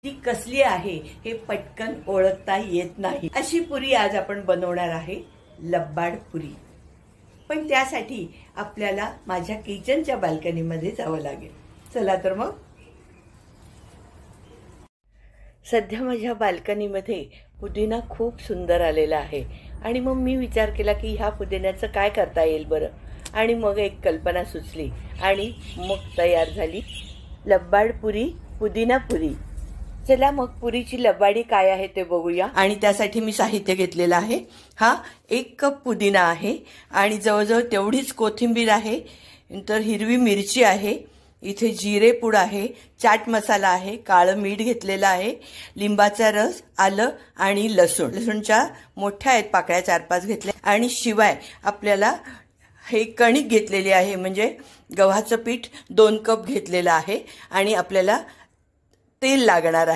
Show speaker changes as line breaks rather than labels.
ती कसली आहे हे पटकन ओळखता येत नाही अशी पुरी आज आपण बनवणार आहे, लब्बाड पुरी। पण त्यासाठी आपल्याला माझ्या किचनच्या बाल्कनीमध्ये जावं लागेल। चला तर मग। सध्या माझ्या बाल्कनीमध्ये पुदिना खूप सुंदर आलेला आहे आणि मग मी विचार केला की ह्या पुदिन्याचं काय करता येईल बरं, आणि मग एक कल्पना सुचली आणि मग तयार झाली लब्बाड पुरी, पुदिना पुरी। चला मग पुरीची लब्बाडी काय आहे ते बघूया। आणि त्यासाठी मी साहित्य घेतलेलं आहे। हा 1 कप पुदिना आहे आणि जवळजवळ तेवढीच कोथिंबीर आहे, तर हिरवी मिरची आहे, इथे जिरे पूड आहे, चाट मसाला आहे, काळं मीठ घेतलेलं आहे, लिंबाचा रस, आलं आणि लसूण। लसूणच्या मोठ्या आहेत पाकळ्या 4-5 घेतल्या। आणि शिवाय आपल्याला हे कणिक घेतलेली आहे, म्हणजे गव्हाचं पीठ 2 कप घेतलेलं आहे आणि आपल्याला तेल लागणार आहे।